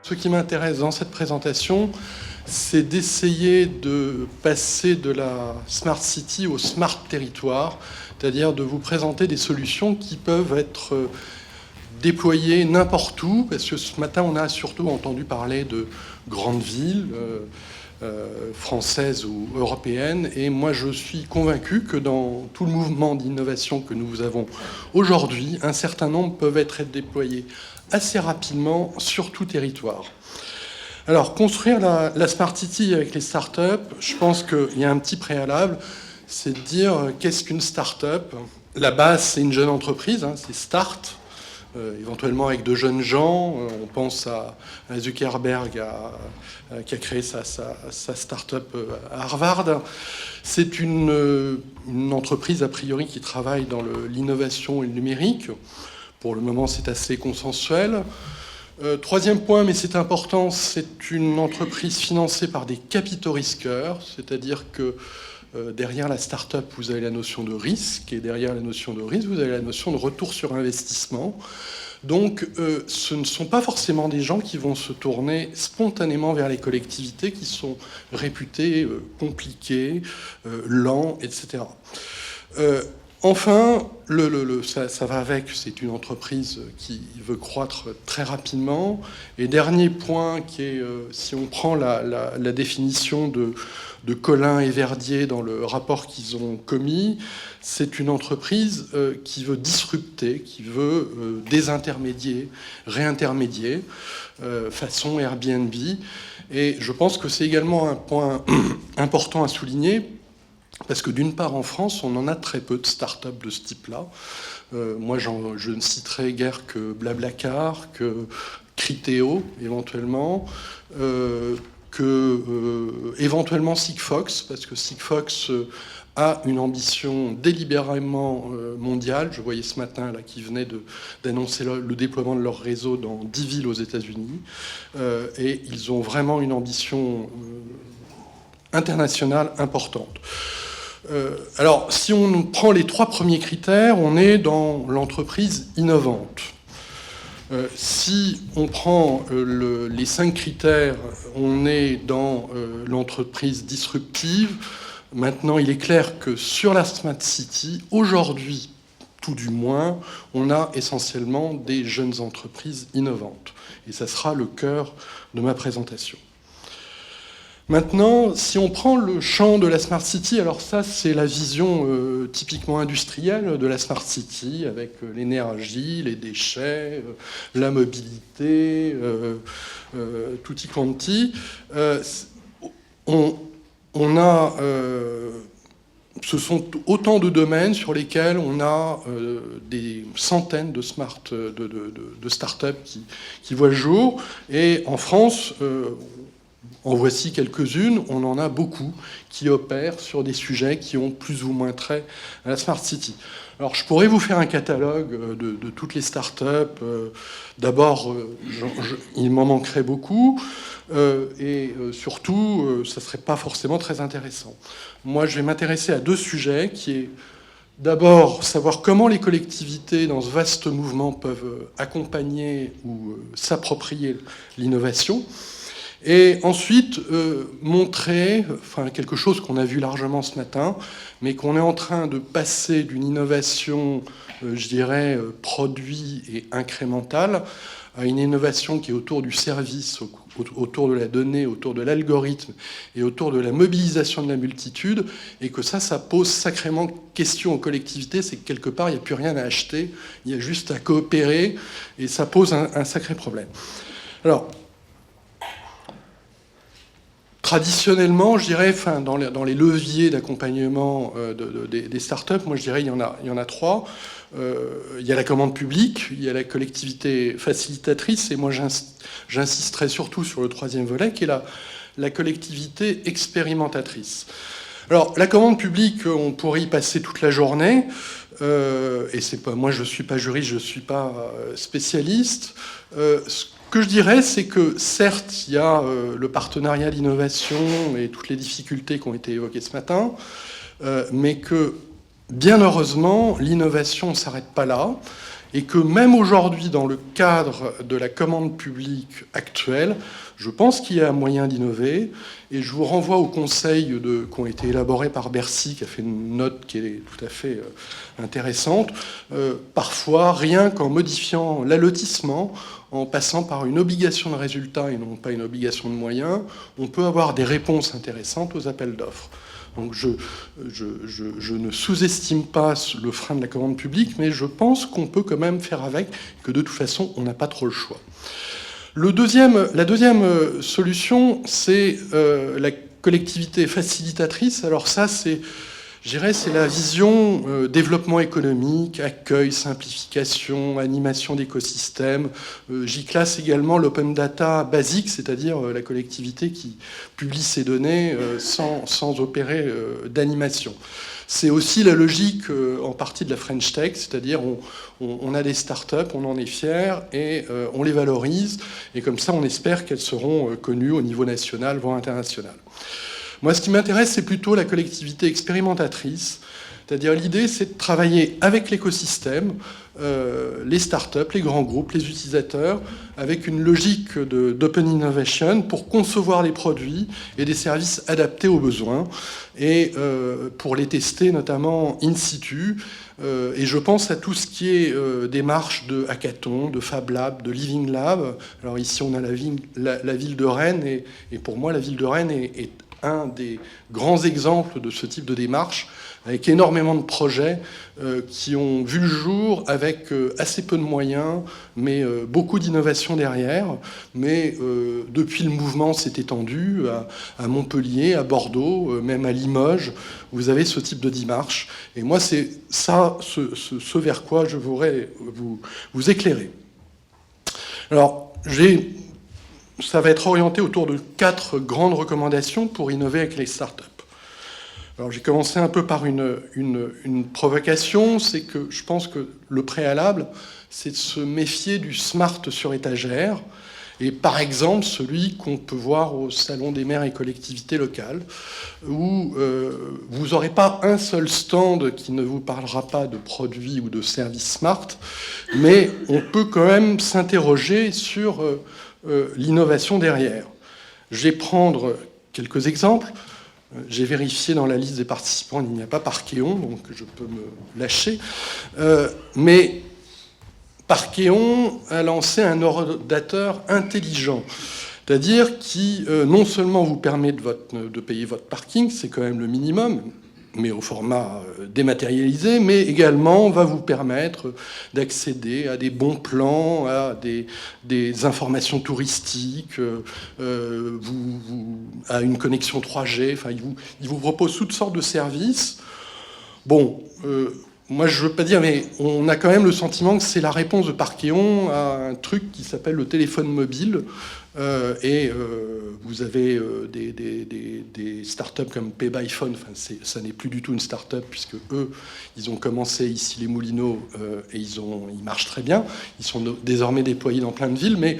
Ce qui m'intéresse dans cette présentation, c'est d'essayer de passer de la Smart City au Smart Territoire, c'est-à-dire de vous présenter des solutions qui peuvent être déployées n'importe où, parce que ce matin, on a surtout entendu parler de grandes villes françaises ou européennes, et moi, je suis convaincu que dans tout le mouvement d'innovation que nous avons aujourd'hui, un certain nombre peuvent être déployés assez rapidement sur tout territoire. Alors, construire la Smart City avec les startups, je pense qu'il y a un petit préalable, c'est de dire qu'est-ce qu'une startup. La base, c'est une jeune entreprise, c'est Start, éventuellement avec de jeunes gens. On pense à Zuckerberg qui a créé sa startup à Harvard. C'est une entreprise, a priori, qui travaille dans l'innovation et le numérique. Pour le moment, c'est assez consensuel. Troisième point, mais c'est important, c'est une entreprise financée par des capitaux risqueurs, c'est-à-dire que derrière la start-up, vous avez la notion de risque, et derrière la notion de risque, vous avez la notion de retour sur investissement. Donc, ce ne sont pas forcément des gens qui vont se tourner spontanément vers les collectivités qui sont réputées compliquées, lents, etc. Enfin, ça va avec, c'est une entreprise qui veut croître très rapidement. Et dernier point, qui est, si on prend la définition de Collin et Verdier dans le rapport qu'ils ont commis, c'est une entreprise qui veut disrupter, qui veut désintermédier, réintermédier, façon Airbnb. Et je pense que c'est également un point important à souligner, parce que d'une part, en France, on en a très peu de start-up de ce type-là. Moi, je ne citerai guère que Blablacar, que Criteo, éventuellement, éventuellement Sigfox, parce que Sigfox a une ambition délibérément mondiale. Je voyais ce matin là qu'ils venaient d'annoncer le déploiement de leur réseau dans 10 villes aux États-Unis. Et ils ont vraiment une ambition internationale importante. Alors, si on prend les 3 premiers critères, on est dans l'entreprise innovante. Si on prend les 5 critères, on est dans l'entreprise disruptive. Maintenant, il est clair que sur la Smart City, aujourd'hui, tout du moins, on a essentiellement des jeunes entreprises innovantes. Et ça sera le cœur de ma présentation. Maintenant, si on prend le champ de la Smart City, alors ça, c'est la vision typiquement industrielle de la Smart City, avec l'énergie, les déchets, la mobilité, tutti quanti. Ce sont autant de domaines sur lesquels on a des centaines de start-up qui voient le jour. Et en France, en voici quelques-unes, on en a beaucoup qui opèrent sur des sujets qui ont plus ou moins trait à la Smart City. Alors, je pourrais vous faire un catalogue de toutes les startups. D'abord, il m'en manquerait beaucoup. Et surtout, ça ne serait pas forcément très intéressant. Moi, je vais m'intéresser à 2 sujets, qui est d'abord savoir comment les collectivités, dans ce vaste mouvement, peuvent accompagner ou s'approprier l'innovation. Et ensuite, montrer, quelque chose qu'on a vu largement ce matin, mais qu'on est en train de passer d'une innovation, je dirais, produit et incrémentale, à une innovation qui est autour du service, autour de la donnée, autour de l'algorithme et autour de la mobilisation de la multitude, et que ça pose sacrément question aux collectivités, c'est que quelque part, il n'y a plus rien à acheter, il y a juste à coopérer, et ça pose un sacré problème. Alors, traditionnellement, je dirais, dans les leviers d'accompagnement des startups, moi je dirais il y en a 3. Il y a la commande publique, il y a la collectivité facilitatrice, et moi j'insisterai surtout sur le 3e volet, qui est la collectivité expérimentatrice. Alors, la commande publique, on pourrait y passer toute la journée, et c'est pas, moi je ne suis pas juriste, je ne suis pas spécialiste. Ce que je dirais, c'est que certes, il y a le partenariat d'innovation et toutes les difficultés qui ont été évoquées ce matin, mais que, bien heureusement, l'innovation ne s'arrête pas là, et que même aujourd'hui, dans le cadre de la commande publique actuelle, je pense qu'il y a moyen d'innover, et je vous renvoie aux conseils qui ont été élaborés par Bercy, qui a fait une note qui est tout à fait intéressante. Parfois, rien qu'en modifiant l'allotissement, en passant par une obligation de résultat et non pas une obligation de moyens, on peut avoir des réponses intéressantes aux appels d'offres. Donc je ne sous-estime pas le frein de la commande publique, mais je pense qu'on peut quand même faire avec, que de toute façon, on n'a pas trop le choix. La deuxième solution, c'est la collectivité facilitatrice. Alors ça, c'est la vision développement économique, accueil, simplification, animation d'écosystèmes. J'y classe également l'open data basique, c'est-à-dire la collectivité qui publie ses données sans opérer d'animation. C'est aussi la logique en partie de la French Tech, c'est-à-dire on a des startups, on en est fiers et on les valorise, et comme ça on espère qu'elles seront connues au niveau national, voire international. Moi, ce qui m'intéresse, c'est plutôt la collectivité expérimentatrice. C'est-à-dire, l'idée, c'est de travailler avec l'écosystème, les startups, les grands groupes, les utilisateurs, avec une logique d'open innovation pour concevoir des produits et des services adaptés aux besoins, et pour les tester, notamment in situ. Et je pense à tout ce qui est démarche de hackathon, de Fab Lab, de Living Lab. Alors ici, on a la ville de Rennes, et pour moi, la ville de Rennes est un des grands exemples de ce type de démarche, avec énormément de projets qui ont vu le jour avec assez peu de moyens, mais beaucoup d'innovation derrière. Mais depuis, le mouvement s'est étendu à Montpellier, à Bordeaux, même à Limoges. Vous avez ce type de démarche. Et moi, c'est ça, ce vers quoi je voudrais vous éclairer. Alors, ça va être orienté autour de 4 grandes recommandations pour innover avec les startups. Alors j'ai commencé un peu par une provocation, c'est que je pense que le préalable, c'est de se méfier du smart sur étagère, et par exemple celui qu'on peut voir au Salon des maires et collectivités locales, où vous n'aurez pas un seul stand qui ne vous parlera pas de produits ou de services smart, mais on peut quand même s'interroger sur l'innovation derrière. Je vais prendre quelques exemples. J'ai vérifié dans la liste des participants, il n'y a pas Parkeon, donc je peux me lâcher. Mais Parkeon a lancé un ordinateur intelligent, c'est-à-dire qui non seulement vous permet de payer votre parking, c'est quand même le minimum, mais au format dématérialisé, mais également va vous permettre d'accéder à des bons plans, à des informations touristiques, à une connexion 3G. Enfin, il vous propose toutes sortes de services. Bon, moi je ne veux pas dire, mais on a quand même le sentiment que c'est la réponse de Parkeon à un truc qui s'appelle le téléphone mobile. Et vous avez des startups comme Pay by Phone. Enfin, ça n'est plus du tout une startup, puisque eux, ils ont commencé ici les Moulineaux et ils marchent très bien. Ils sont désormais déployés dans plein de villes, mais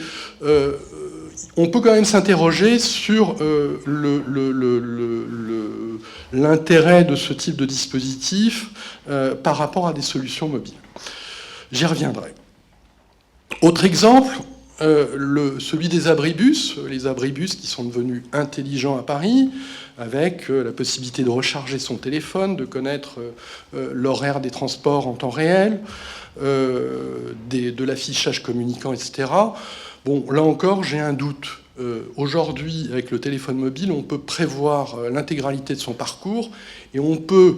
on peut quand même s'interroger sur l'intérêt de ce type de dispositif par rapport à des solutions mobiles. J'y reviendrai. Autre exemple, celui des abribus, les abribus qui sont devenus intelligents à Paris, avec la possibilité de recharger son téléphone, de connaître l'horaire des transports en temps réel, de l'affichage communicant, etc. Bon, là encore, j'ai un doute. Aujourd'hui, avec le téléphone mobile, on peut prévoir l'intégralité de son parcours, et on peut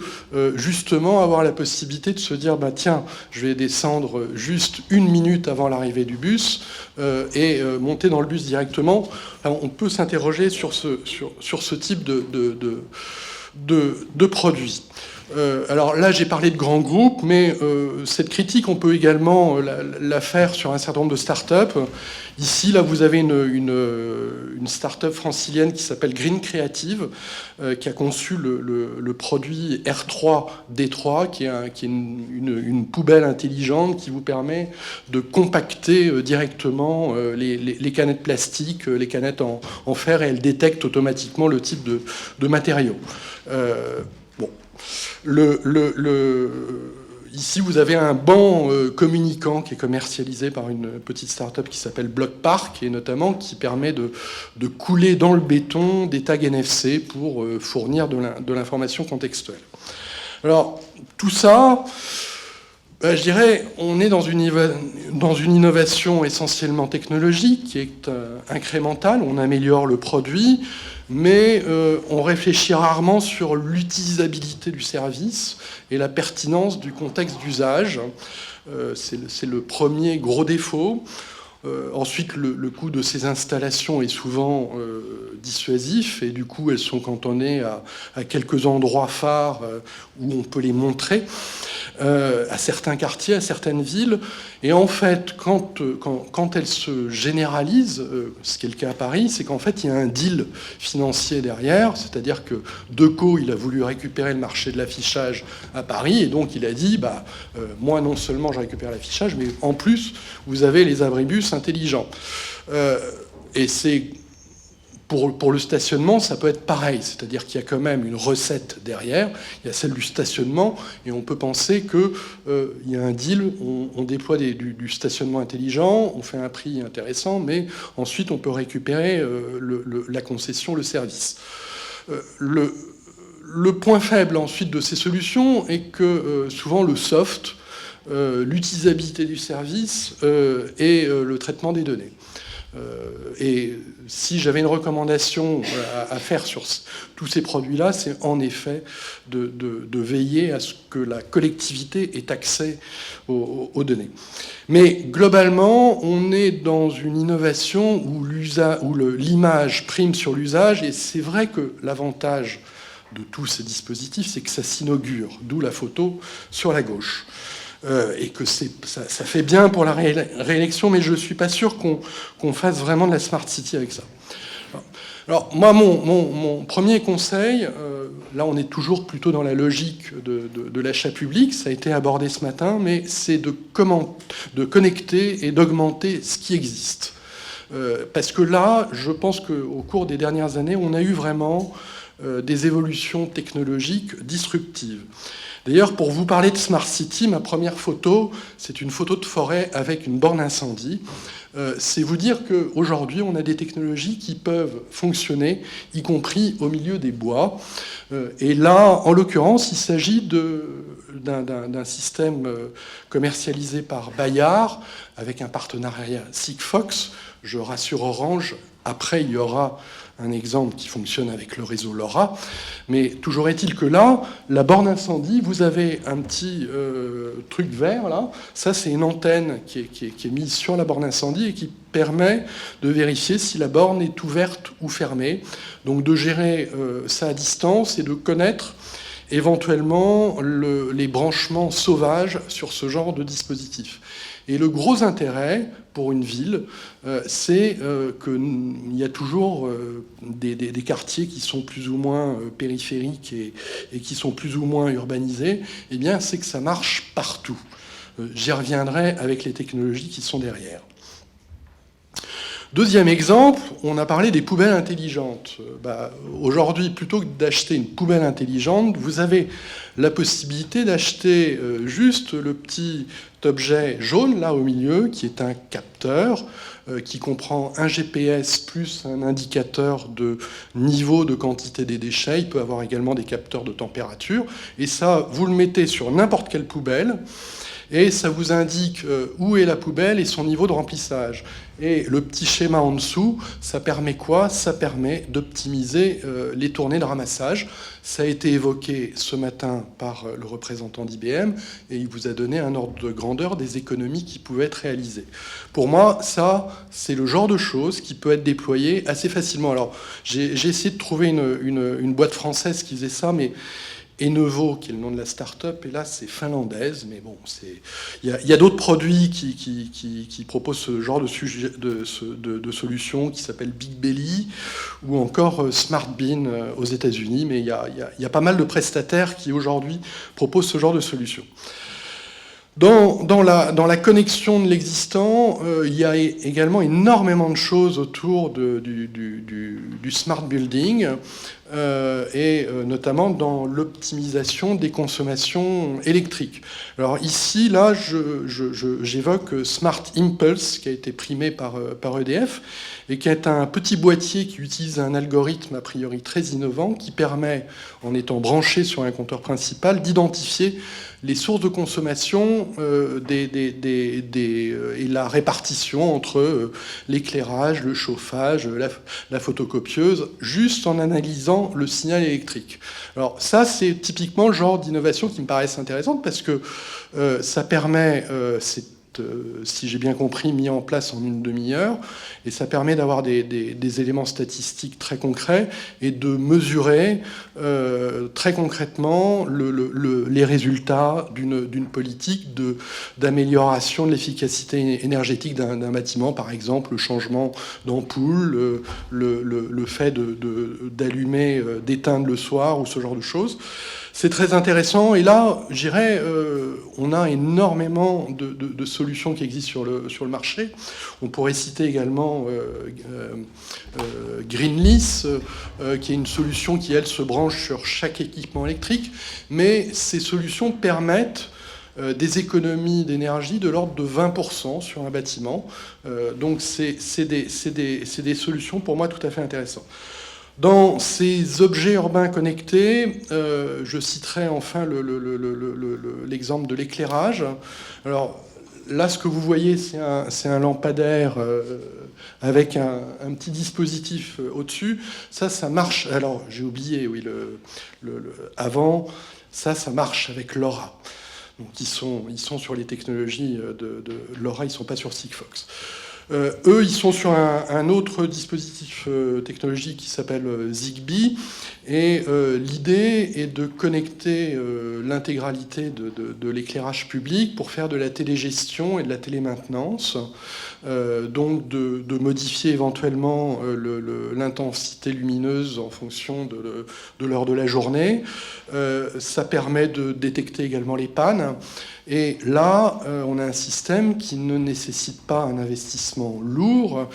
justement avoir la possibilité de se dire, bah, tiens, je vais descendre juste 1 minute avant l'arrivée du bus et monter dans le bus directement. Alors, on peut s'interroger sur ce type de produit. Alors là, j'ai parlé de grands groupes, mais cette critique, on peut également la faire sur un certain nombre de startups. Ici, là, vous avez une startup francilienne qui s'appelle Green Creative, qui a conçu le produit R3D3, qui est une poubelle intelligente qui vous permet de compacter directement les canettes plastiques, les canettes en fer, et elle détecte automatiquement le type de matériaux. Bon. Ici, vous avez un banc communicant qui est commercialisé par une petite start-up qui s'appelle BlockPark, et notamment qui permet de couler dans le béton des tags NFC pour fournir de l'information contextuelle. Alors, tout ça, je dirais, on est dans une innovation essentiellement technologique qui est incrémentale, on améliore le produit, mais on réfléchit rarement sur l'utilisabilité du service et la pertinence du contexte d'usage. C'est le premier gros défaut. Ensuite, le coût de ces installations est souvent dissuasif, et du coup, elles sont cantonnées à quelques endroits phares où on peut les montrer, à certains quartiers, à certaines villes. Et en fait, quand elles se généralisent, ce qui est le cas à Paris, c'est qu'en fait, il y a un deal financier derrière, c'est-à-dire que Decaux, il a voulu récupérer le marché de l'affichage à Paris, et donc il a dit, moi, non seulement je récupère l'affichage, mais en plus, vous avez les abribus intelligents. Et c'est... Pour le stationnement, ça peut être pareil, c'est-à-dire qu'il y a quand même une recette derrière, il y a celle du stationnement, et on peut penser qu'il y a un deal, on déploie du stationnement intelligent, on fait un prix intéressant, mais ensuite on peut récupérer la concession, le service. Le point faible ensuite de ces solutions est que souvent le soft, l'utilisabilité du service et le traitement des données. Et si j'avais une recommandation à faire sur tous ces produits-là, c'est en effet de veiller à ce que la collectivité ait accès aux données. Mais globalement, on est dans une innovation où l'image prime sur l'usage, et c'est vrai que l'avantage de tous ces dispositifs, c'est que ça s'inaugure, d'où la photo sur la gauche. Et que ça fait bien pour la réélection, mais je ne suis pas sûr qu'on fasse vraiment de la Smart City avec ça. Alors, moi, mon premier conseil, là on est toujours plutôt dans la logique de l'achat public, ça a été abordé ce matin, mais c'est de connecter et d'augmenter ce qui existe. Parce que là, je pense qu'au cours des dernières années, on a eu vraiment des évolutions technologiques disruptives. D'ailleurs, pour vous parler de Smart City, ma première photo, c'est une photo de forêt avec une borne incendie. C'est vous dire qu'aujourd'hui, on a des technologies qui peuvent fonctionner, y compris au milieu des bois. Et là, en l'occurrence, il s'agit d'un système commercialisé par Bayard, avec un partenariat Sigfox. Je rassure Orange, après, il y aura un exemple qui fonctionne avec le réseau LoRa. Mais toujours est-il que là, la borne incendie, vous avez un petit truc vert, là. Ça, c'est une antenne qui est mise sur la borne incendie et qui permet de vérifier si la borne est ouverte ou fermée. Donc de gérer ça à distance et de connaître éventuellement les branchements sauvages sur ce genre de dispositif. Et le gros intérêt pour une ville, c'est qu'il y a toujours des quartiers qui sont plus ou moins périphériques et qui sont plus ou moins urbanisés. Eh bien, c'est que ça marche partout. J'y reviendrai avec les technologies qui sont derrière. Deuxième exemple, on a parlé des poubelles intelligentes. Aujourd'hui, plutôt que d'acheter une poubelle intelligente, vous avez la possibilité d'acheter juste le petit objet jaune, là au milieu, qui est un capteur, qui comprend un GPS plus un indicateur de niveau de quantité des déchets. Il peut avoir également des capteurs de température. Et ça, vous le mettez sur n'importe quelle poubelle, et ça vous indique où est la poubelle et son niveau de remplissage. Et le petit schéma en dessous, ça permet quoi? Ça permet d'optimiser les tournées de ramassage. Ça a été évoqué ce matin par le représentant d'IBM, et il vous a donné un ordre de grandeur des économies qui pouvaient être réalisées. Pour moi, ça, c'est le genre de choses qui peut être déployé assez facilement. Alors, j'ai essayé de trouver une boîte française qui faisait ça, mais Enevo, qui est le nom de la start-up, et là c'est finlandaise, mais bon, il y a d'autres produits qui proposent ce genre de solutions, qui s'appellent Big Belly, ou encore Smart Bin aux États-Unis, mais il y a pas mal de prestataires qui aujourd'hui proposent ce genre de solutions. Dans la connexion de l'existant, il y a également énormément de choses autour du smart building. et notamment dans l'optimisation des consommations électriques. Alors ici, là, j'évoque Smart Impulse, qui a été primé par EDF, et qui est un petit boîtier qui utilise un algorithme a priori très innovant, qui permet, en étant branché sur un compteur principal, d'identifier les sources de consommation et la répartition entre l'éclairage, le chauffage, la photocopieuse, juste en analysant le signal électrique. Alors ça, c'est typiquement le genre d'innovation qui me paraissent intéressante parce que ça permet, si j'ai bien compris, mis en place en une demi-heure, et ça permet d'avoir des éléments statistiques très concrets et de mesurer très concrètement les résultats d'une politique d'amélioration de l'efficacité énergétique d'un bâtiment, par exemple le changement d'ampoule, le fait d'allumer, d'éteindre le soir, ou ce genre de choses. C'est très intéressant. Et là, je dirais, on a énormément de solutions qui existent sur le marché. On pourrait citer également Greenlease, qui est une solution qui, elle, se branche sur chaque équipement électrique. Mais ces solutions permettent des économies d'énergie de l'ordre de 20% sur un bâtiment. Donc, c'est des solutions, pour moi, tout à fait intéressantes. Dans ces objets urbains connectés, je citerai enfin l'exemple de l'éclairage. Alors là, ce que vous voyez, c'est un lampadaire avec un petit dispositif au-dessus. Ça marche. Alors, j'ai oublié, oui, avant, ça marche avec LoRa. Donc, ils sont sur les technologies de LoRa, ils ne sont pas sur Sigfox. Eux, ils sont sur un autre dispositif technologique qui s'appelle Zigbee. Et l'idée est de connecter l'intégralité de l'éclairage public pour faire de la télégestion et de la télémaintenance. Donc de modifier éventuellement l'intensité lumineuse en fonction de l'heure de la journée. Ça permet de détecter également les pannes. Et là, on a un système qui ne nécessite pas un investissement lourd,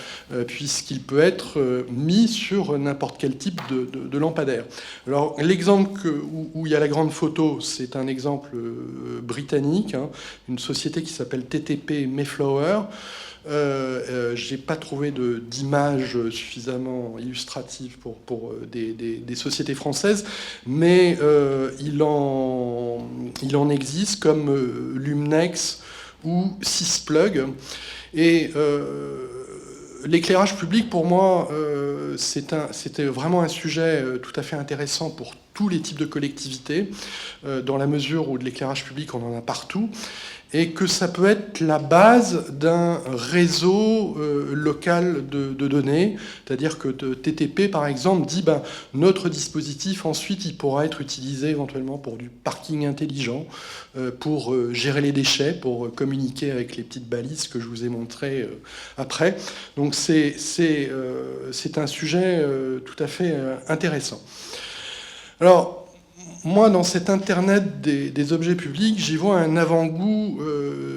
puisqu'il peut être mis sur n'importe quel type de lampadaire. Alors, l'exemple où il y a la grande photo, c'est un exemple britannique, une société qui s'appelle TTP Mayflower. J'ai pas trouvé d'image suffisamment illustrative pour des sociétés françaises, mais il en existe comme Lumnex ou Sysplug. Et l'éclairage public, pour moi, c'était vraiment un sujet tout à fait intéressant pour tous les types de collectivités, dans la mesure où de l'éclairage public, on en a partout, et que ça peut être la base d'un réseau local de données, c'est-à-dire que TTP, par exemple, dit notre dispositif, ensuite, il pourra être utilisé éventuellement pour du parking intelligent, pour gérer les déchets, pour communiquer avec les petites balises que je vous ai montrées après. Donc c'est un sujet tout à fait intéressant. Alors, moi, dans cet Internet des objets publics, j'y vois un avant-goût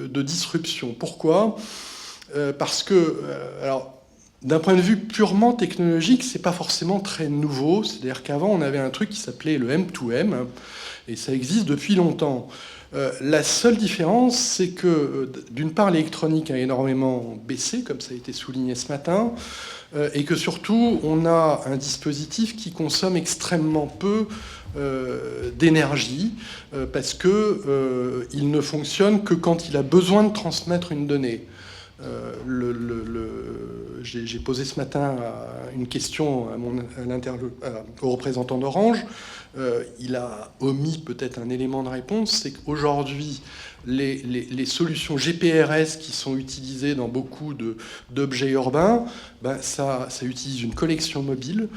de disruption. Pourquoi ? Parce que, alors, d'un point de vue purement technologique, c'est pas forcément très nouveau. C'est-à-dire qu'avant, on avait un truc qui s'appelait le M2M, et ça existe depuis longtemps. La seule différence, c'est que, d'une part, l'électronique a énormément baissé, comme ça a été souligné ce matin, et que surtout, on a un dispositif qui consomme extrêmement peu d'énergie, parce que il ne fonctionne que quand il a besoin de transmettre une donnée. J'ai posé ce matin une question au représentant d'Orange. Il a omis peut-être un élément de réponse, c'est qu'aujourd'hui, les solutions GPRS qui sont utilisées dans beaucoup d'objets urbains, ça utilise une collection mobile,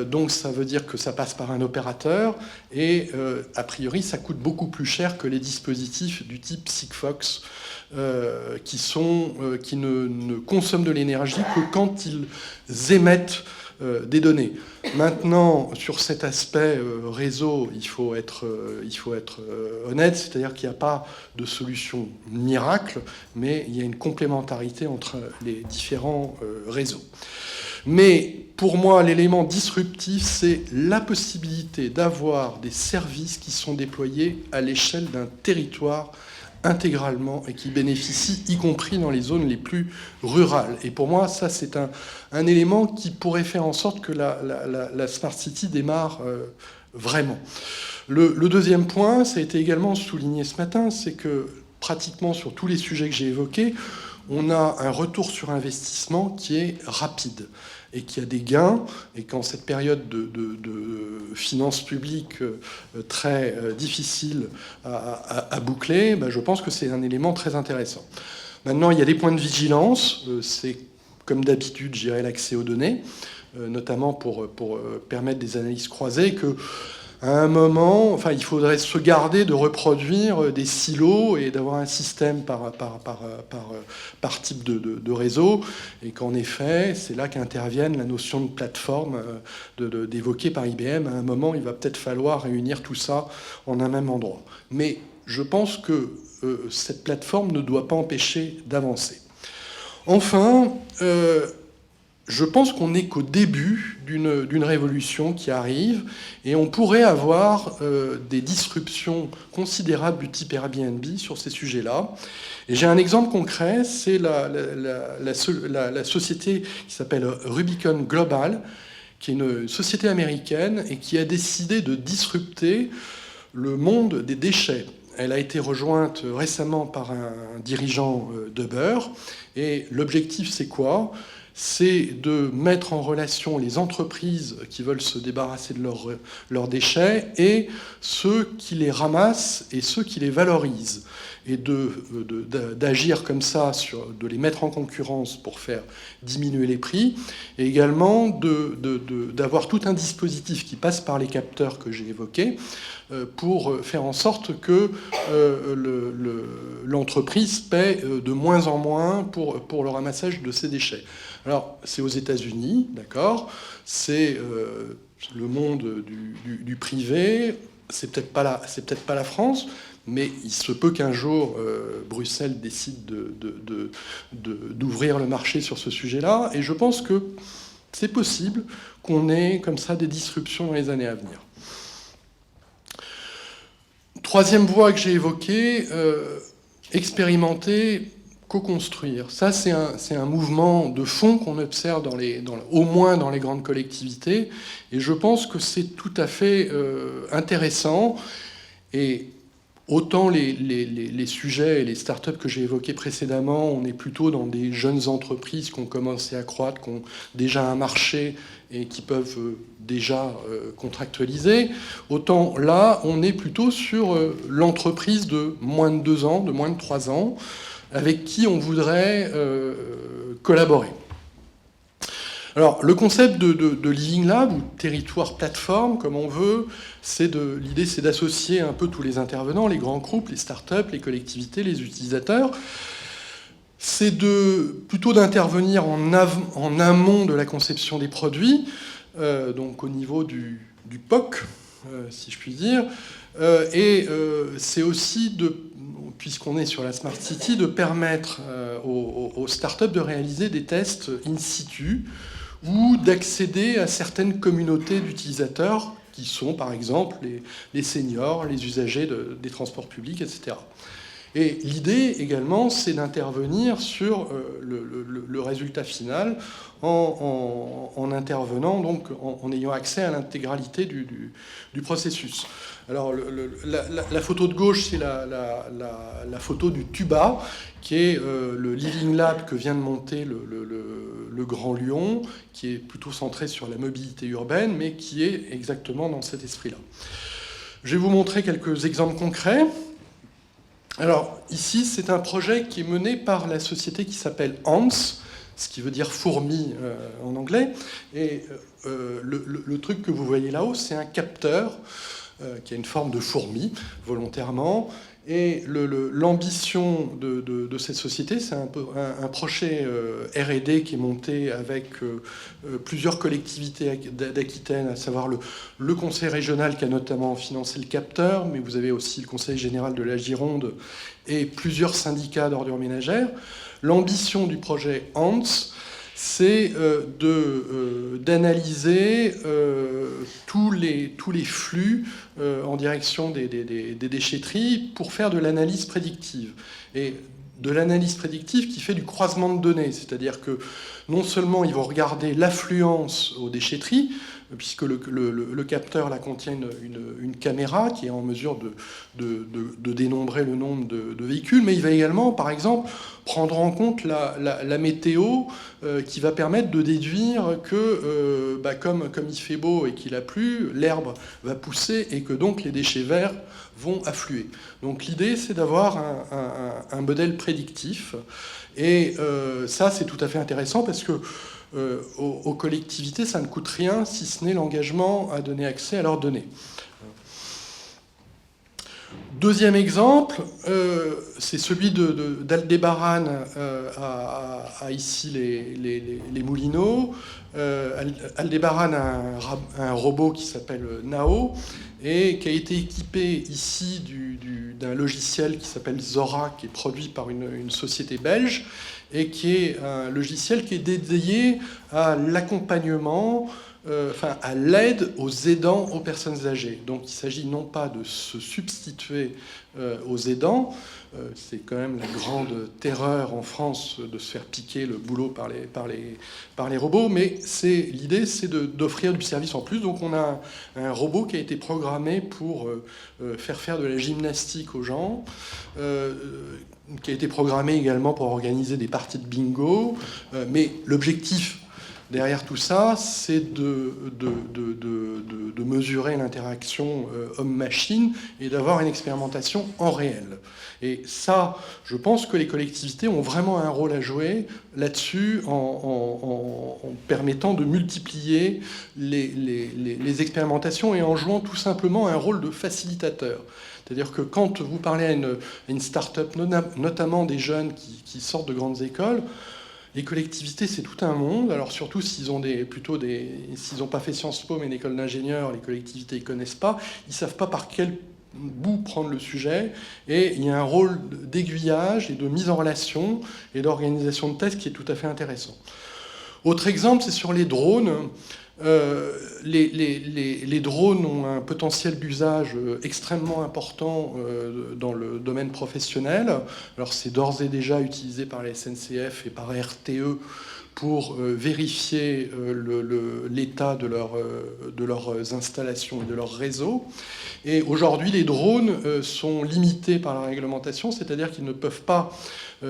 donc ça veut dire que ça passe par un opérateur, et a priori ça coûte beaucoup plus cher que les dispositifs du type Sigfox, qui ne consomment de l'énergie que quand ils émettent des données. Maintenant, sur cet aspect réseau, il faut être honnête, c'est-à-dire qu'il n'y a pas de solution miracle, mais il y a une complémentarité entre les différents réseaux. Mais pour moi, l'élément disruptif, c'est la possibilité d'avoir des services qui sont déployés à l'échelle d'un territoire intégralement et qui bénéficient, y compris dans les zones les plus rurales. Et pour moi, ça, c'est un élément qui pourrait faire en sorte que la Smart City démarre vraiment. Le deuxième point, ça a été également souligné ce matin, c'est que pratiquement sur tous les sujets que j'ai évoqués, on a un retour sur investissement qui est rapide et qui a des gains, et qu'en cette période de finances publiques très difficile à boucler, je pense que c'est un élément très intéressant. Maintenant, il y a des points de vigilance, c'est comme d'habitude, je dirais, l'accès aux données, notamment pour permettre des analyses croisées, que à un moment, enfin, il faudrait se garder de reproduire des silos et d'avoir un système par type de réseau, et qu'en effet, c'est là qu'intervienne la notion de plateforme d'évoquée par IBM. À un moment, il va peut-être falloir réunir tout ça en un même endroit. Mais je pense que cette plateforme ne doit pas empêcher d'avancer. Enfin, je pense qu'on n'est qu'au début d'une révolution qui arrive, et on pourrait avoir des disruptions considérables du type Airbnb sur ces sujets-là. Et j'ai un exemple concret, c'est la société qui s'appelle Rubicon Global, qui est une société américaine et qui a décidé de disrupter le monde des déchets. Elle a été rejointe récemment par un dirigeant d'Uber, et l'objectif, c'est quoi ? C'est de mettre en relation les entreprises qui veulent se débarrasser de leurs déchets et ceux qui les ramassent et ceux qui les valorisent. Et d'agir comme ça, de les mettre en concurrence pour faire diminuer les prix, et également d'avoir tout un dispositif qui passe par les capteurs que j'ai évoqués pour faire en sorte que l'entreprise paie de moins en moins pour le ramassage de ses déchets. Alors, c'est aux États-Unis, d'accord, c'est le monde du privé, c'est peut-être pas la France, mais il se peut qu'un jour, Bruxelles décide d'ouvrir le marché sur ce sujet-là, et je pense que c'est possible qu'on ait comme ça des disruptions dans les années à venir. Troisième voie que j'ai évoquée, expérimenter, co-construire. Ça, c'est un mouvement de fond qu'on observe au moins dans les grandes collectivités, et je pense que c'est tout à fait intéressant. Et autant les sujets et les startups que j'ai évoqués précédemment, on est plutôt dans des jeunes entreprises qui ont commencé à croître, qui ont déjà un marché et qui peuvent déjà contractualiser. Autant là, on est plutôt sur l'entreprise de moins de 2 ans, de moins de 3 ans, avec qui on voudrait collaborer. Alors, le concept de Living Lab, ou territoire plateforme, comme on veut, l'idée c'est d'associer un peu tous les intervenants, les grands groupes, les startups, les collectivités, les utilisateurs. C'est plutôt d'intervenir en amont de la conception des produits, donc au niveau du POC, si je puis dire. C'est aussi, puisqu'on est sur la Smart City, de permettre aux startups de réaliser des tests in situ, ou d'accéder à certaines communautés d'utilisateurs qui sont, par exemple, les seniors, les usagers des transports publics, etc. Et l'idée, également, c'est d'intervenir sur le résultat final en intervenant, donc en ayant accès à l'intégralité du processus. Alors, la photo de gauche, c'est la photo du Tuba, qui est le Living Lab que vient de monter le Grand Lyon, qui est plutôt centré sur la mobilité urbaine, mais qui est exactement dans cet esprit-là. Je vais vous montrer quelques exemples concrets. Alors, ici, c'est un projet qui est mené par la société qui s'appelle Ants, ce qui veut dire fourmi en anglais. Et le truc que vous voyez là-haut, c'est un capteur qui a une forme de fourmi, volontairement. Et l'ambition de cette société, c'est un projet R&D qui est monté avec plusieurs collectivités d'Aquitaine, à savoir le conseil régional qui a notamment financé le capteur, mais vous avez aussi le conseil général de la Gironde et plusieurs syndicats d'ordures ménagères. L'ambition du projet ANTS, c'est d'analyser tous les flux en direction des déchetteries pour faire de l'analyse prédictive. Et de l'analyse prédictive qui fait du croisement de données, c'est-à-dire que non seulement ils vont regarder l'affluence aux déchetteries, puisque le capteur là contient une caméra qui est en mesure de dénombrer le nombre de véhicules, mais il va également, par exemple, prendre en compte la météo qui va permettre de déduire que, comme il fait beau et qu'il a plu, l'herbe va pousser et que donc les déchets verts vont affluer. Donc l'idée, c'est d'avoir un modèle prédictif. Et ça, c'est tout à fait intéressant parce que aux collectivités, ça ne coûte rien si ce n'est l'engagement à donner accès à leurs données. Deuxième exemple, c'est celui d'Aldébaran à ici les Moulineaux. Aldébaran a un robot qui s'appelle Nao et qui a été équipé ici d'un logiciel qui s'appelle Zora, qui est produit par une société belge et qui est un logiciel qui est dédié à l'accompagnement, à l'aide aux aidants aux personnes âgées. Donc il s'agit non pas de se substituer aux aidants, c'est quand même la grande terreur en France de se faire piquer le boulot par les robots, mais l'idée c'est d'offrir du service en plus. Donc on a un robot qui a été programmé pour faire de la gymnastique aux gens, qui a été programmé également pour organiser des parties de bingo, mais l'objectif derrière tout ça, c'est de mesurer l'interaction homme-machine et d'avoir une expérimentation en réel. Et ça, je pense que les collectivités ont vraiment un rôle à jouer là-dessus en permettant de multiplier les expérimentations et en jouant tout simplement un rôle de facilitateur. C'est-à-dire que quand vous parlez à une start-up, notamment des jeunes qui sortent de grandes écoles, les collectivités, c'est tout un monde. Alors surtout s'ils n'ont pas fait Sciences Po mais une école d'ingénieurs, les collectivités ne connaissent pas. Ils ne savent pas par quel bout prendre le sujet. Et il y a un rôle d'aiguillage et de mise en relation et d'organisation de tests qui est tout à fait intéressant. Autre exemple, c'est sur les drones. Les drones ont un potentiel d'usage extrêmement important dans le domaine professionnel. Alors c'est d'ores et déjà utilisé par la SNCF et par RTE pour vérifier l'état de leurs installations et de leurs réseaux. Et aujourd'hui, les drones sont limités par la réglementation, c'est-à-dire qu'ils ne peuvent pas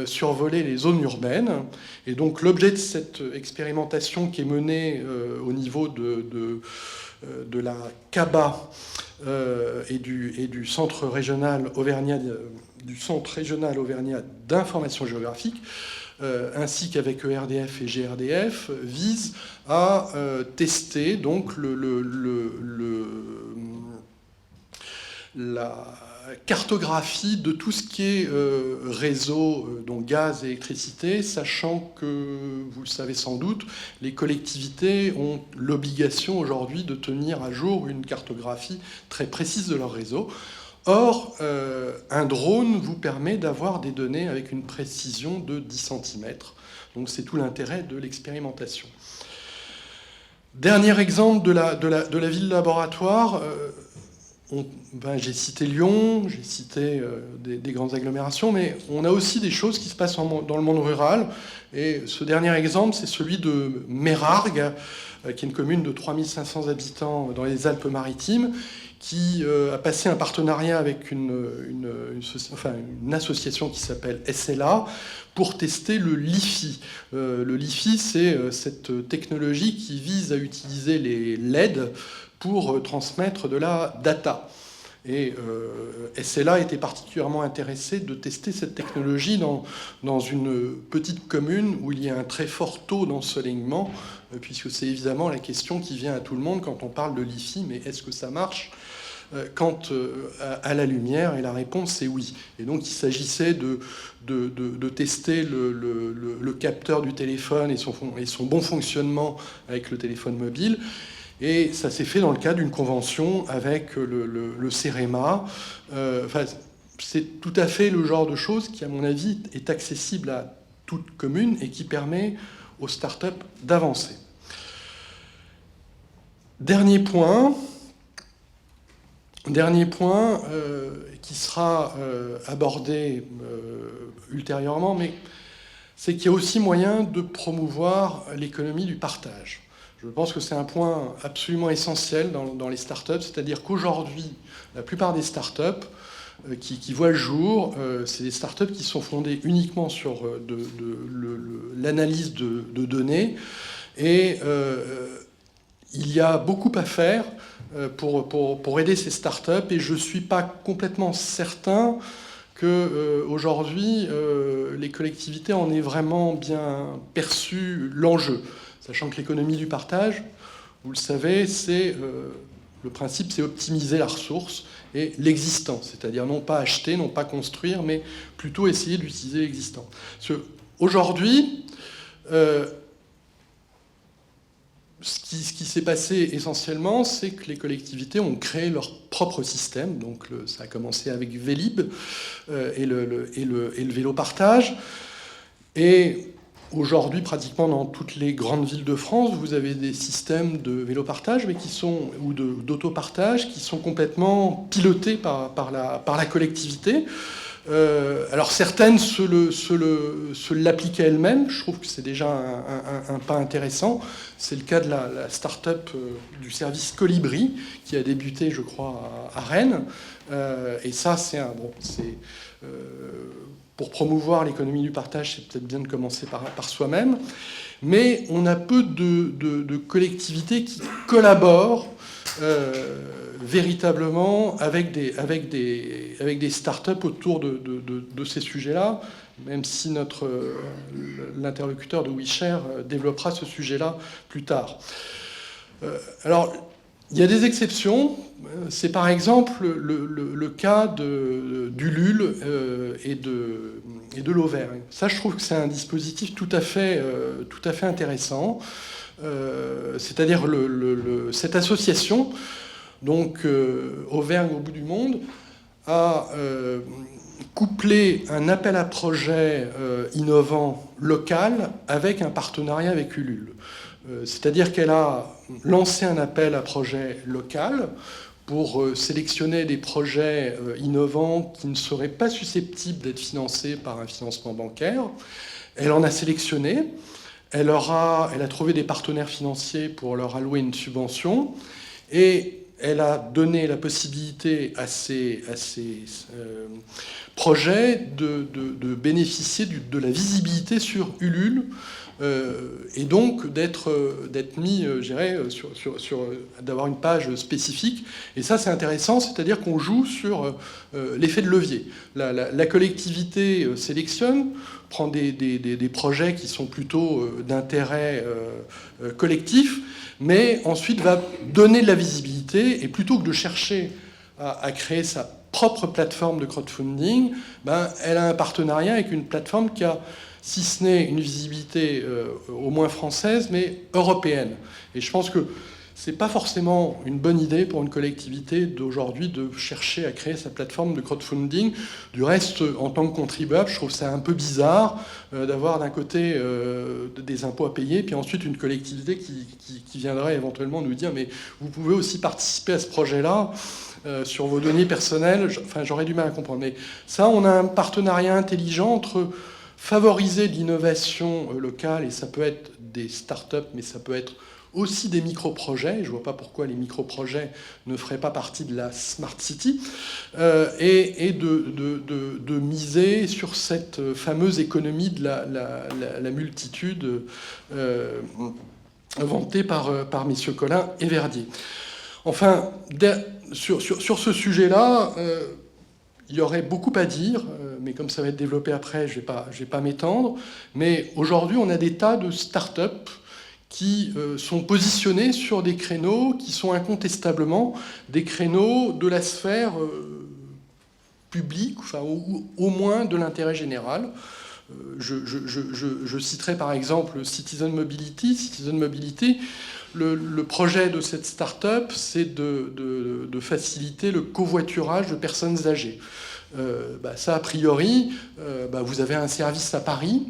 survoler les zones urbaines. Et donc l'objet de cette expérimentation qui est menée au niveau de la CABA et du Centre régional auvergnat d'information géographique, ainsi qu'avec ERDF et GRDF, vise à tester donc la cartographie de tout ce qui est réseau, donc gaz et électricité, sachant que, vous le savez sans doute, les collectivités ont l'obligation aujourd'hui de tenir à jour une cartographie très précise de leur réseau. Or, un drone vous permet d'avoir des données avec une précision de 10 cm. Donc c'est tout l'intérêt de l'expérimentation. Dernier exemple de la ville laboratoire. J'ai cité Lyon, j'ai cité des grandes agglomérations, mais on a aussi des choses qui se passent dans le monde rural. Et ce dernier exemple, c'est celui de Mérargues, qui est une commune de 3500 habitants dans les Alpes-Maritimes, qui a passé un partenariat avec une association qui s'appelle SLA pour tester le LiFi. Le LiFi, c'est cette technologie qui vise à utiliser les LED pour transmettre de la data. Et SLA était particulièrement intéressé de tester cette technologie dans une petite commune où il y a un très fort taux d'ensoleillement, puisque c'est évidemment la question qui vient à tout le monde quand on parle de LiFi, mais est-ce que ça marche à la lumière? Et la réponse est oui. Et donc il s'agissait de tester le capteur du téléphone et son bon fonctionnement avec le téléphone mobile. Et ça s'est fait dans le cadre d'une convention avec le CEREMA. C'est tout à fait le genre de choses qui, à mon avis, est accessible à toute commune et qui permet aux startups d'avancer. Dernier point qui sera abordé ultérieurement, mais c'est qu'il y a aussi moyen de promouvoir l'économie du partage. Je pense que c'est un point absolument essentiel dans les startups, c'est-à-dire qu'aujourd'hui, la plupart des startups qui voient le jour, c'est des startups qui sont fondées uniquement sur l'analyse de données, et il y a beaucoup à faire pour aider ces startups, et je ne suis pas complètement certain qu'aujourd'hui, les collectivités en aient vraiment bien perçu l'enjeu. Sachant que l'économie du partage, vous le savez, le principe, c'est optimiser la ressource et l'existant, c'est-à-dire non pas acheter, non pas construire, mais plutôt essayer d'utiliser l'existant. Aujourd'hui, ce qui s'est passé essentiellement, c'est que les collectivités ont créé leur propre système. Donc ça a commencé avec Vélib et le vélo partage. Et aujourd'hui, pratiquement dans toutes les grandes villes de France, vous avez des systèmes de vélo partage, mais ou d'autopartage, qui sont complètement pilotés par la collectivité. Alors certaines se l'appliquent elles-mêmes. Je trouve que c'est déjà un pas intéressant. C'est le cas de la start-up du service Colibri, qui a débuté, je crois, à Rennes. Et ça, pour promouvoir l'économie du partage, c'est peut-être bien de commencer par soi-même. Mais on a peu de collectivités qui collaborent véritablement avec des startups autour de ces sujets-là, même si l'interlocuteur de WeShare développera ce sujet-là plus tard. Alors, il y a des exceptions. C'est par exemple le cas d'Ulule et de l'Auvergne. Ça, je trouve que c'est un dispositif tout à fait intéressant. C'est-à-dire cette association, donc Auvergne au bout du monde, a couplé un appel à projet innovant local avec un partenariat avec Ulule. C'est-à-dire qu'elle a lancé un appel à projet local pour sélectionner des projets innovants qui ne seraient pas susceptibles d'être financés par un financement bancaire. Elle en a sélectionné. Elle a trouvé des partenaires financiers pour leur allouer une subvention, et elle a donné la possibilité à ces projets de bénéficier de la visibilité sur Ulule, et donc d'être mis, je dirais, d'avoir une page spécifique. Et ça, c'est intéressant, c'est-à-dire qu'on joue sur l'effet de levier. La collectivité sélectionne, prend des projets qui sont plutôt d'intérêt collectif, mais ensuite va donner de la visibilité, et plutôt que de chercher à créer sa propre plateforme de crowdfunding, elle a un partenariat avec une plateforme qui a, si ce n'est une visibilité au moins française, mais européenne. Et je pense que c'est pas forcément une bonne idée pour une collectivité d'aujourd'hui de chercher à créer sa plateforme de crowdfunding. Du reste, en tant que contribuable, je trouve ça un peu bizarre d'avoir d'un côté des impôts à payer, puis ensuite une collectivité qui viendrait éventuellement nous dire « mais vous pouvez aussi participer à ce projet-là ». Sur vos données personnelles, j'aurais du mal à comprendre. Mais ça, on a un partenariat intelligent entre favoriser l'innovation locale, et ça peut être des start-up, mais ça peut être aussi des micro-projets. Je ne vois pas pourquoi les micro-projets ne feraient pas partie de la Smart City, et de miser sur cette fameuse économie de la multitude vantée par messieurs Collin et Verdier. Enfin, sur ce sujet-là, il y aurait beaucoup à dire, mais comme ça va être développé après, je vais pas m'étendre. Mais aujourd'hui, on a des tas de start-up qui sont positionnés sur des créneaux qui sont incontestablement des créneaux de la sphère publique, enfin, au moins de l'intérêt général. Je citerai par exemple Citizen Mobility. Citizen Mobility, le projet de cette start-up, c'est de faciliter le covoiturage de personnes âgées. Ça, a priori, vous avez un service à Paris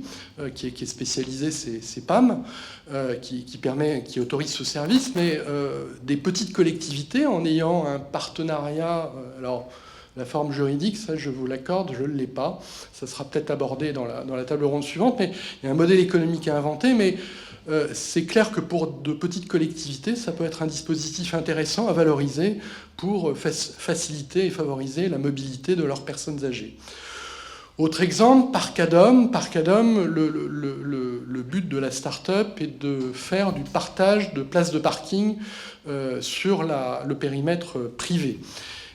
qui est spécialisé, c'est PAM, qui autorise ce service, mais des petites collectivités, en ayant un partenariat... alors, la forme juridique, ça, je vous l'accorde, je ne l'ai pas. Ça sera peut-être abordé dans la table ronde suivante, mais il y a un modèle économique à inventer, mais c'est clair que pour de petites collectivités, ça peut être un dispositif intéressant à valoriser pour faciliter et favoriser la mobilité de leurs personnes âgées. Autre exemple, Parcadom. Parcadom, le but de la start-up est de faire du partage de places de parking sur le périmètre privé.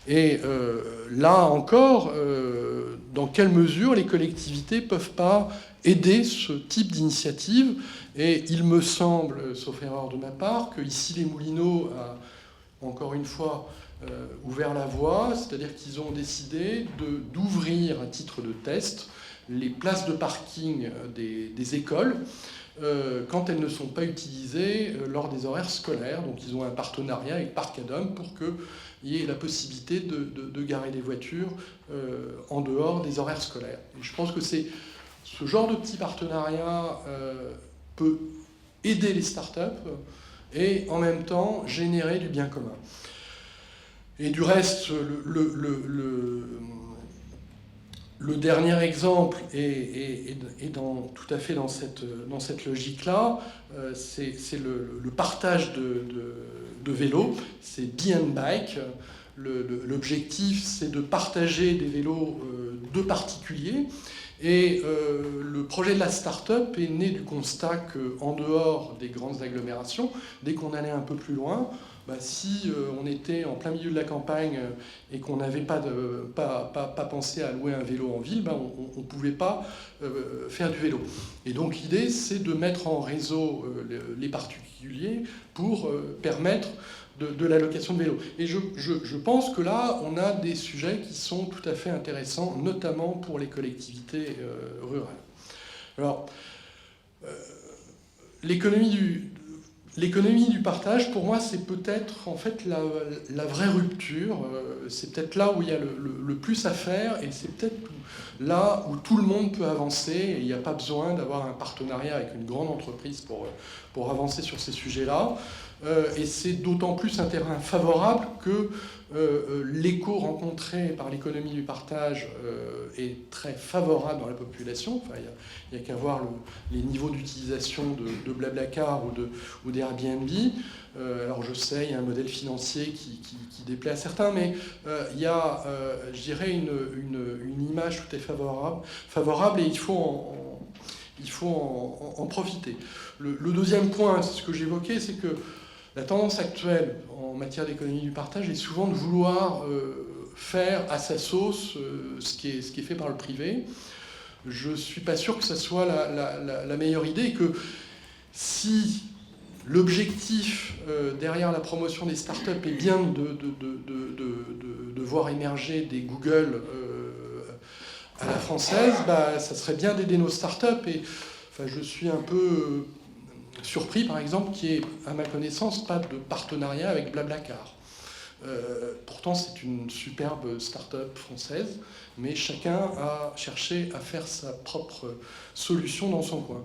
Et là encore, dans quelle mesure les collectivités ne peuvent pas aider ce type d'initiative? Et il me semble, sauf erreur de ma part, que ici les Moulineaux a encore une fois ouvert la voie, c'est-à-dire qu'ils ont décidé d'ouvrir à titre de test les places de parking des écoles quand elles ne sont pas utilisées lors des horaires scolaires. Donc ils ont un partenariat avec Parcadom pour qu'il y ait la possibilité de garer des voitures en dehors des horaires scolaires. Et je pense que ce genre de petit partenariat peut aider les startups et en même temps générer du bien commun. Et du reste, le dernier exemple est tout à fait dans cette logique-là. C'est le partage de vélos. C'est Be&Bike. L'objectif, c'est de partager des vélos de particuliers. Et le projet de la start-up est né du constat qu'en dehors des grandes agglomérations, dès qu'on allait un peu plus loin, si on était en plein milieu de la campagne et qu'on n'avait pas pensé à louer un vélo en ville, on ne pouvait pas faire du vélo. Et donc l'idée, c'est de mettre en réseau les particuliers pour permettre de la location de vélo. Et je pense que là, on a des sujets qui sont tout à fait intéressants, notamment pour les collectivités rurales. Alors, l'économie du partage, pour moi, c'est peut-être en fait la vraie rupture. C'est peut-être là où il y a le plus à faire, et c'est peut-être là où tout le monde peut avancer. Et il n'y a pas besoin d'avoir un partenariat avec une grande entreprise pour avancer sur ces sujets-là. Et c'est d'autant plus un terrain favorable que l'écho rencontré par l'économie du partage est très favorable dans la population. Enfin, il n'y a qu'à voir les niveaux d'utilisation de Blablacar ou d'Airbnb. Alors je sais, il y a un modèle financier qui déplaît à certains, mais il y a, je dirais, une image tout à fait favorable, et il faut en profiter. Le deuxième point, c'est ce que j'évoquais, c'est que la tendance actuelle en matière d'économie du partage est souvent de vouloir faire à sa sauce ce qui est fait par le privé. Je ne suis pas sûr que ce soit la meilleure idée, et que si l'objectif derrière la promotion des startups est bien de voir émerger des Google à la française, ça serait bien d'aider nos startups. Et enfin, je suis un peu surpris, par exemple, qu'il n'y ait, à ma connaissance, pas de partenariat avec Blablacar. Pourtant, c'est une superbe start-up française, mais chacun a cherché à faire sa propre solution dans son coin.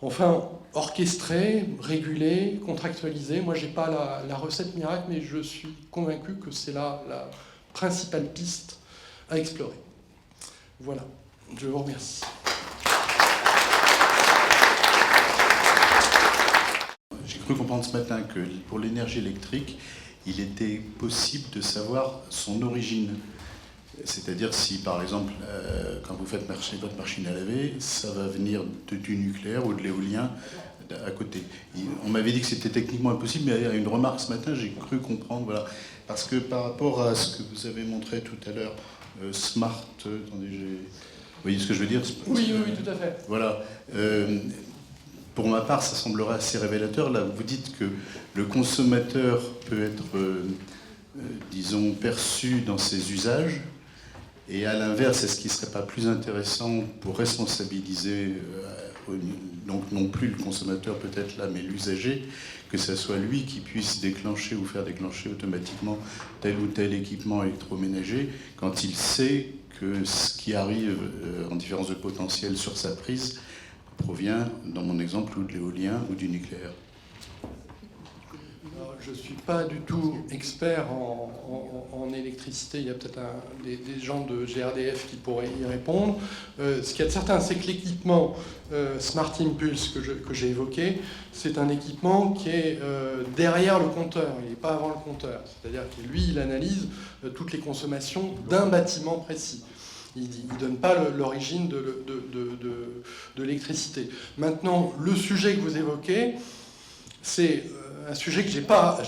Enfin, orchestré, régulé, contractualisé, moi, je n'ai pas la recette miracle, mais je suis convaincu que c'est la principale piste à explorer. Voilà, je vous remercie. J'ai cru comprendre ce matin que pour l'énergie électrique, il était possible de savoir son origine. C'est-à-dire si, par exemple, quand vous faites marcher votre machine à laver, ça va venir du nucléaire ou de l'éolien à côté. On m'avait dit que c'était techniquement impossible, mais il y a une remarque ce matin, j'ai cru comprendre, voilà. Parce que par rapport à ce que vous avez montré tout à l'heure, smart, attendez, vous voyez ce que je veux dire? Oui, tout à fait. Voilà. Pour ma part, ça semblerait assez révélateur. Là, vous dites que le consommateur peut être, disons, perçu dans ses usages. Et à l'inverse, est-ce qu'il ne serait pas plus intéressant pour responsabiliser donc non plus le consommateur peut-être là, mais l'usager, que ce soit lui qui puisse déclencher ou faire déclencher automatiquement tel ou tel équipement électroménager quand il sait que ce qui arrive en différence de potentiel sur sa prise provient, dans mon exemple, ou de l'éolien ou du nucléaire. Je ne suis pas du tout expert en électricité. Il y a peut-être des gens de GRDF qui pourraient y répondre. Ce qu'il y a de certain, c'est que l'équipement Smart Impulse que j'ai évoqué, c'est un équipement qui est derrière le compteur. Il n'est pas avant le compteur. C'est-à-dire que lui, il analyse toutes les consommations d'un bâtiment précis. Il ne donne pas l'origine de l'électricité. Maintenant, le sujet que vous évoquez, c'est un sujet que j'ai pas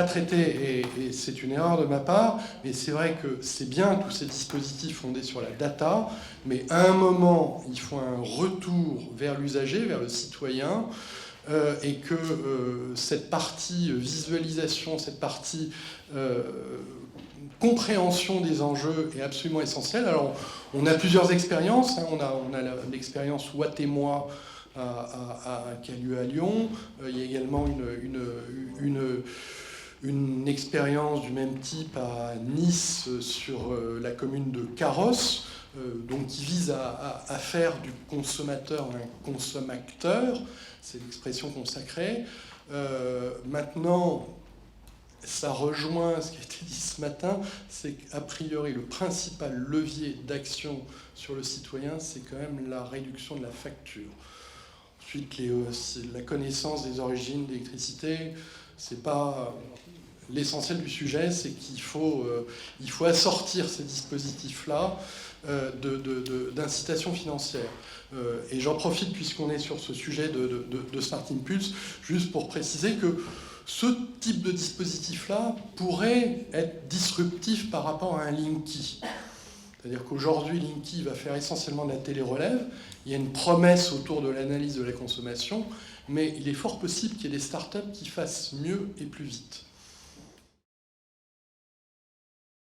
traité et c'est une erreur de ma part, mais c'est vrai que c'est bien tous ces dispositifs fondés sur la data, mais à un moment, il faut un retour vers l'usager, vers le citoyen, et que cette partie visualisation, cette partie compréhension des enjeux est absolument essentielle. Alors, on a plusieurs expériences, hein. On a l'expérience Watt et moi, qui a lieu à Lyon. Il y a également une expérience du même type à Nice sur la commune de Carrosse, donc qui vise à faire du consommateur un consommateur. C'est l'expression consacrée. Maintenant, ça rejoint ce qui a été dit ce matin, c'est qu'a priori le principal levier d'action sur le citoyen, c'est quand même la réduction de la facture. Ensuite, la connaissance des origines d'électricité, c'est pas l'essentiel du sujet, c'est qu'il faut assortir ces dispositifs-là d'incitation financière. Et j'en profite, puisqu'on est sur ce sujet de Smart Impulse, juste pour préciser que ce type de dispositif-là pourrait être disruptif par rapport à un Linky. C'est-à-dire qu'aujourd'hui, Linky va faire essentiellement de la télérelève. Il y a une promesse autour de l'analyse de la consommation, mais il est fort possible qu'il y ait des startups qui fassent mieux et plus vite.